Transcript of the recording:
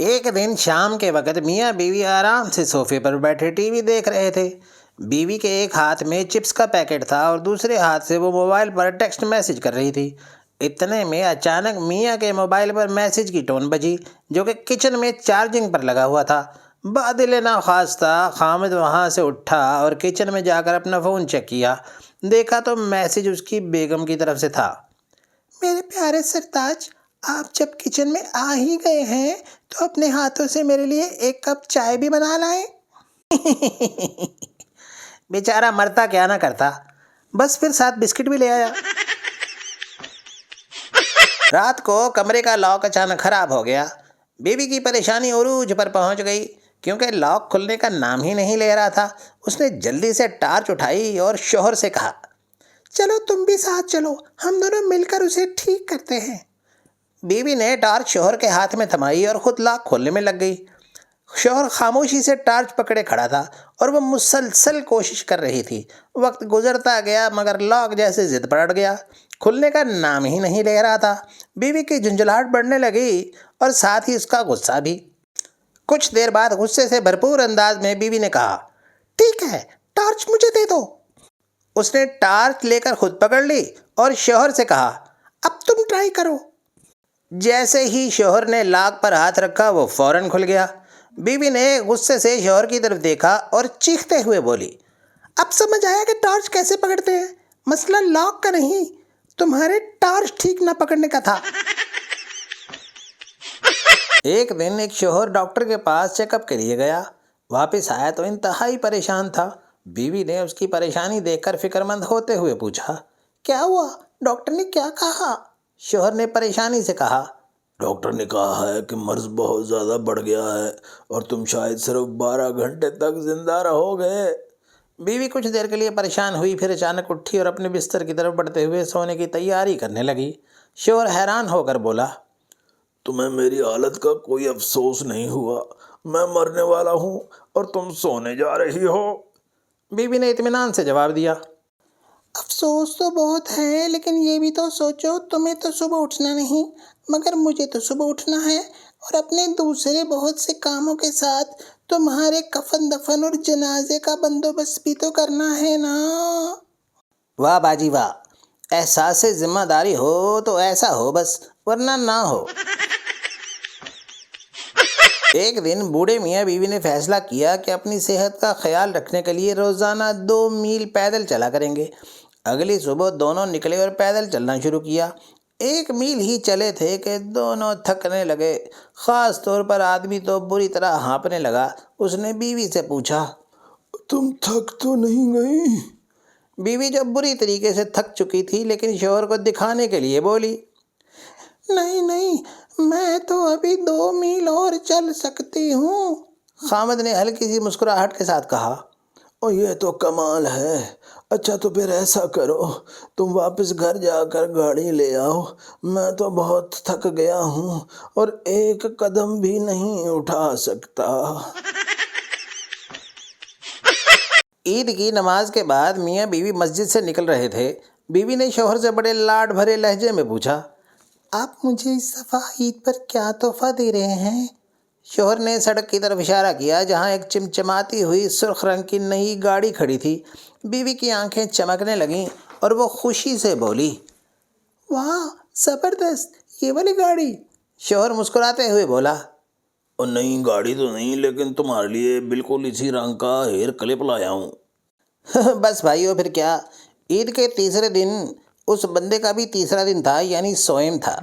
ایک دن شام کے وقت میاں بیوی آرام سے صوفے پر بیٹھے ٹی وی دیکھ رہے تھے۔ بیوی کے ایک ہاتھ میں چپس کا پیکٹ تھا اور دوسرے ہاتھ سے وہ موبائل پر ٹیکسٹ میسج کر رہی تھی۔ اتنے میں اچانک میاں کے موبائل پر میسج کی ٹون بجی، جو کہ کچن میں چارجنگ پر لگا ہوا تھا۔ بادل ناخواستہ خامد وہاں سے اٹھا اور کچن میں جا کر اپنا فون چیک کیا۔ دیکھا تو میسج اس کی بیگم کی طرف سے تھا۔ میرے پیارے سرتاج، آپ جب کچن میں آ ہی گئے ہیں تو اپنے ہاتھوں سے میرے لیے ایک کپ چائے بھی بنا لائیں۔ بیچارہ مرتا کیا نہ کرتا، بس پھر ساتھ بسکٹ بھی لے آیا۔ رات کو کمرے کا لاک اچانک خراب ہو گیا۔ بیوی کی پریشانی عروج پر پہنچ گئی، کیونکہ لاک کھلنے کا نام ہی نہیں لے رہا تھا۔ اس نے جلدی سے ٹارچ اٹھائی اور شوہر سے کہا، چلو تم بھی ساتھ چلو، ہم دونوں مل کر اسے ٹھیک کرتے ہیں۔ بیوی نے ٹارچ شوہر کے ہاتھ میں تھمائی اور خود لاک کھولنے میں لگ گئی۔ شوہر خاموشی سے ٹارچ پکڑے کھڑا تھا اور وہ مسلسل کوشش کر رہی تھی۔ وقت گزرتا گیا مگر لاک جیسے ضد پر اڑ گیا، کھلنے کا نام ہی نہیں لے رہا تھا۔ بیوی کی جھنجھلاہٹ بڑھنے لگی اور ساتھ ہی اس کا غصہ بھی۔ کچھ دیر بعد غصے سے بھرپور انداز میں بیوی نے کہا، ٹھیک ہے، ٹارچ مجھے دے دو۔ اس نے ٹارچ لے کر خود پکڑ لی اور شوہر سے کہا، اب تم ٹرائی کرو۔ جیسے ہی شوہر نے لاک پر ہاتھ رکھا وہ فوراً کھل گیا۔ بیوی نے غصے سے شوہر کی طرف دیکھا اور چیختے ہوئے بولی، اب سمجھ آیا کہ ٹارچ کیسے پکڑتے ہیں؟ مسئلہ لاک کا نہیں، تمہارے ٹارچ ٹھیک نہ پکڑنے کا تھا۔ ایک دن ایک شوہر ڈاکٹر کے پاس چیک اپ کے لیے گیا۔ واپس آیا تو انتہائی پریشان تھا۔ بیوی نے اس کی پریشانی دیکھ کر فکر مند ہوتے ہوئے پوچھا، کیا ہوا؟ ڈاکٹر نے کیا کہا؟ شوہر نے پریشانی سے کہا، ڈاکٹر نے کہا ہے کہ مرض بہت زیادہ بڑھ گیا ہے اور تم شاید صرف 12 گھنٹے تک زندہ رہو گے۔ بیوی کچھ دیر کے لیے پریشان ہوئی، پھر اچانک اٹھی اور اپنے بستر کی طرف بڑھتے ہوئے سونے کی تیاری کرنے لگی۔ شوہر حیران ہو کر بولا، تمہیں میری حالت کا کوئی افسوس نہیں ہوا؟ میں مرنے والا ہوں اور تم سونے جا رہی ہو۔ بیوی نے اطمینان سے جواب دیا، افسوس تو بہت ہے، لیکن یہ بھی تو سوچو، تمہیں تو صبح اٹھنا نہیں مگر مجھے تو صبح اٹھنا ہے، اور اپنے دوسرے بہت سے کاموں کے ساتھ تمہارے کفن دفن اور جنازے کا بندوبست بھی تو کرنا ہے نا۔ واہ باجی واہ، احساس ذمہ داری ہو تو ایسا ہو بس، ورنہ نہ ہو۔ ایک دن بوڑھے میاں بیوی نے فیصلہ کیا کہ اپنی صحت کا خیال رکھنے کے لیے روزانہ 2 میل پیدل چلا کریں گے۔ اگلی صبح دونوں نکلے اور پیدل چلنا شروع کیا۔ 1 میل ہی چلے تھے کہ دونوں تھکنے لگے، خاص طور پر آدمی تو بری طرح ہانپنے لگا۔ اس نے بیوی سے پوچھا، تم تھک تو نہیں گئی؟ بیوی جو بری طریقے سے تھک چکی تھی لیکن شوہر کو دکھانے کے لیے بولی، نہیں نہیں، میں تو ابھی 2 میل اور چل سکتی ہوں۔ خامد نے ہلکی سی مسکراہٹ کے ساتھ کہا، اور یہ تو کمال ہے۔ اچھا تو پھر ایسا کرو، تم واپس گھر جا کر گاڑی لے آؤ، میں تو بہت تھک گیا ہوں اور 1 قدم بھی نہیں اٹھا سکتا۔ عید کی نماز کے بعد میاں بیوی مسجد سے نکل رہے تھے۔ بیوی نے شوہر سے بڑے لاڈ بھرے لہجے میں پوچھا، آپ مجھے اس دفعہ عید پر کیا تحفہ دے رہے ہیں؟ شوہر نے سڑک کی طرف اشارہ کیا جہاں ایک چمچماتی ہوئی سرخ رنگ کی نئی گاڑی کھڑی تھی۔ بیوی کی آنکھیں چمکنے لگیں اور وہ خوشی سے بولی، واہ زبردست، یہ والی گاڑی؟ شوہر مسکراتے ہوئے بولا، اور نئی گاڑی تو نہیں، لیکن تمہارے لیے بالکل اسی رنگ کا ہیئر کلپ لایا ہوں۔ بس بھائیو پھر کیا، عید کے تیسرے دن اس بندے کا بھی تیسرا دن تھا، یعنی سوئم تھا۔